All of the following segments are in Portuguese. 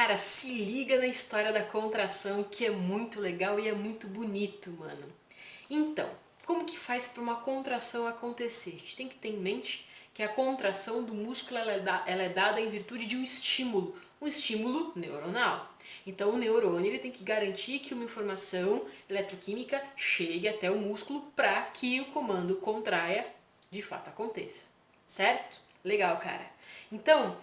Cara, se liga na história da contração que é muito legal e é muito bonito, mano. Então, como que faz para uma contração acontecer? A gente tem que ter em mente que a contração do músculo ela é dada em virtude de um estímulo neuronal. Então o neurônio ele tem que garantir que uma informação eletroquímica chegue até o músculo para que o comando contraia de fato aconteça. Certo? Legal, cara. Então,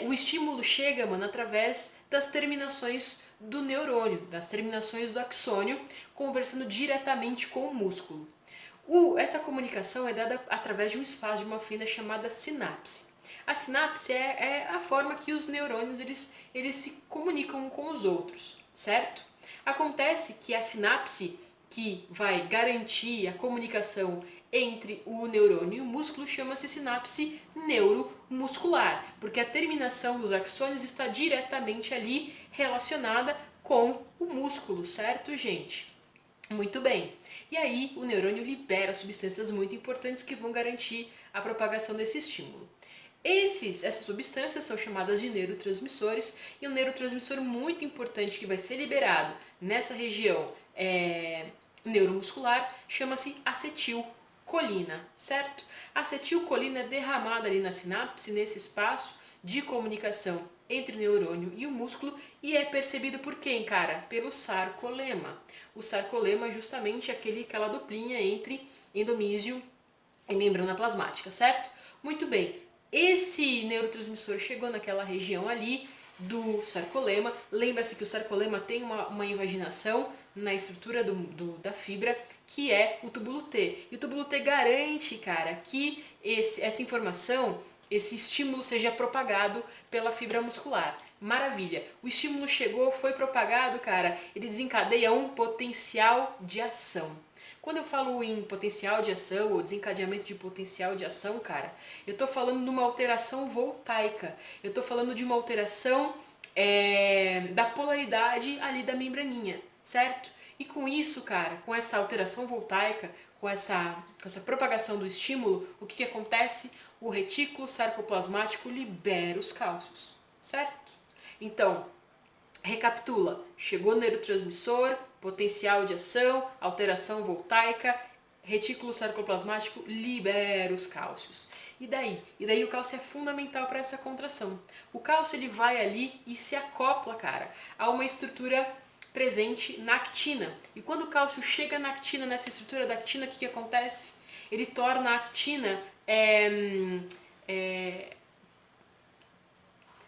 o estímulo chega, mano, através das terminações do neurônio, das terminações do axônio, conversando diretamente com o músculo. Essa comunicação é dada através de um espaço, de uma fenda chamada sinapse. A sinapse é a forma que os neurônios eles se comunicam um com os outros, certo? Acontece que a sinapse que vai garantir a comunicação entre o neurônio e o músculo chama-se sinapse neuromuscular, porque a terminação dos axônios está diretamente ali relacionada com o músculo, certo, gente? Muito bem. E aí o neurônio libera substâncias muito importantes que vão garantir a propagação desse estímulo. Essas substâncias são chamadas de neurotransmissores e um neurotransmissor muito importante que vai ser liberado nessa região neuromuscular chama-se acetilcolina, certo? A acetilcolina é derramada ali na sinapse, nesse espaço de comunicação entre o neurônio e o músculo e é percebido por quem, cara? Pelo sarcolema. O sarcolema é justamente aquela duplinha entre endomísio e membrana plasmática, certo? Muito bem, esse neurotransmissor chegou naquela região ali do sarcolema. Lembra-se que o sarcolema tem uma invaginação na estrutura da fibra, que é o túbulo T. E o túbulo T garante, cara, que essa informação, esse estímulo seja propagado pela fibra muscular. Maravilha! O estímulo chegou, foi propagado, cara, ele desencadeia um potencial de ação. Quando eu falo em potencial de ação ou desencadeamento de potencial de ação, cara, eu estou falando de uma alteração voltaica. Eu estou falando de uma alteração da polaridade ali da membraninha, certo? E com isso, cara, com essa alteração voltaica, com essa propagação do estímulo, o que acontece? O retículo sarcoplasmático libera os cálcios, certo? Então, recapitula, chegou no neurotransmissor, potencial de ação, alteração voltaica, retículo sarcoplasmático libera os cálcios. E daí? E daí o cálcio é fundamental para essa contração. O cálcio ele vai ali e se acopla, cara, a uma estrutura presente na actina. E quando o cálcio chega na actina, nessa estrutura da actina, o que acontece? Ele torna a actina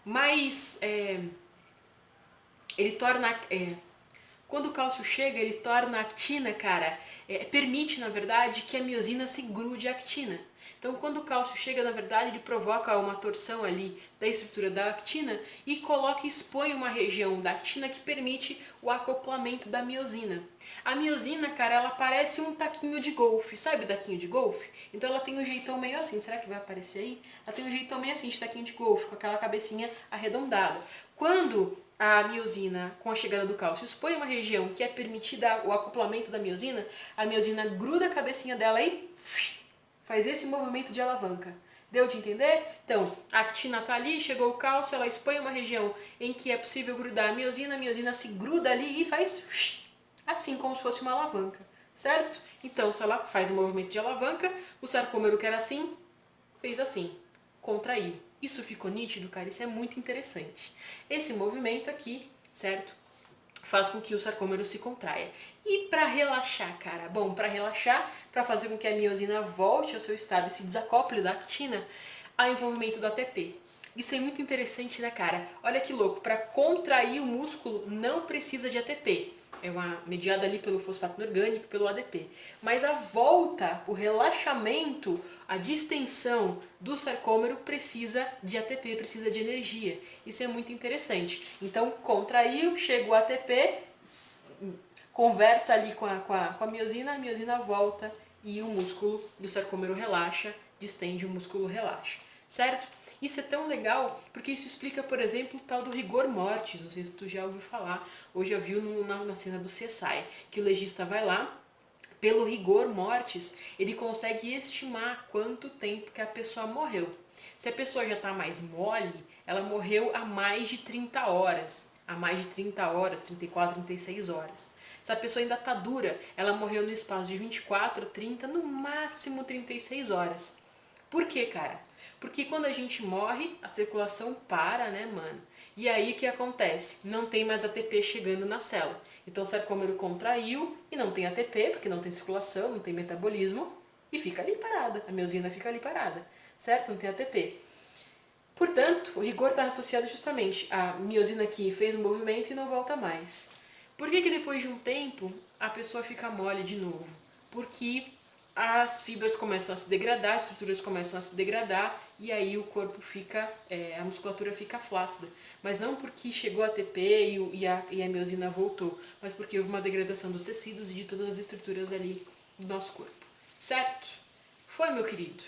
mais... ele torna... quando o cálcio chega, ele torna a actina, cara, permite, na verdade, que a miosina se grude à actina. Então, quando o cálcio chega, na verdade, ele provoca uma torção ali da estrutura da actina e expõe uma região da actina que permite o acoplamento da miosina. A miosina, cara, ela parece um taquinho de golfe, sabe o taquinho de golfe? Então ela tem um jeitão meio assim, será que vai aparecer aí? Ela tem um jeitão meio assim de taquinho de golfe, com aquela cabecinha arredondada. Quando a miosina, com a chegada do cálcio, expõe uma região que é permitida o acoplamento da miosina, a miosina gruda a cabecinha dela e faz esse movimento de alavanca. Deu de entender? Então, a actina está ali, chegou o cálcio, ela expõe uma região em que é possível grudar a miosina se gruda ali e faz assim, como se fosse uma alavanca, certo? Então, se ela faz um movimento de alavanca, o sarcômero que era assim, fez assim, contraiu. Isso ficou nítido, cara? Isso é muito interessante. Esse movimento aqui, certo? Faz com que o sarcômero se contraia. E para relaxar, cara? Bom, para relaxar, para fazer com que a miosina volte ao seu estado e se desacople da actina, há envolvimento do ATP. Isso é muito interessante, né, cara? Olha que louco, para contrair o músculo não precisa de ATP. É uma mediada ali pelo fosfato orgânico, pelo ADP. Mas a volta, o relaxamento, a distensão do sarcômero precisa de ATP, precisa de energia. Isso é muito interessante. Então, contraiu, chega o ATP, conversa ali com a miosina volta e o músculo do sarcômero relaxa, distende, o músculo relaxa. Certo? Isso é tão legal porque isso explica, por exemplo, o tal do rigor mortis. Não sei se tu já ouviu falar ou já viu na cena do CSI, que o legista vai lá, pelo rigor mortis, ele consegue estimar quanto tempo que a pessoa morreu. Se a pessoa já está mais mole, ela morreu há mais de 30 horas. há mais de 30 horas, 34, 36 horas. Se a pessoa ainda está dura, ela morreu no espaço de 24, 30, no máximo 36 horas. Por quê, cara? Porque quando a gente morre, a circulação para, né, mano? E aí o que acontece? Não tem mais ATP chegando na célula. Então o sarcômero contraiu e não tem ATP, porque não tem circulação, não tem metabolismo, e fica ali parada. A miosina fica ali parada, certo? Não tem ATP. Portanto, o rigor está associado justamente à miosina que fez o movimento e não volta mais. Por que depois de um tempo a pessoa fica mole de novo? Porque as fibras começam a se degradar, as estruturas começam a se degradar e aí o corpo fica, a musculatura fica flácida. Mas não porque chegou a ATP e a miosina voltou, mas porque houve uma degradação dos tecidos e de todas as estruturas ali do nosso corpo. Certo? Foi, meu querido.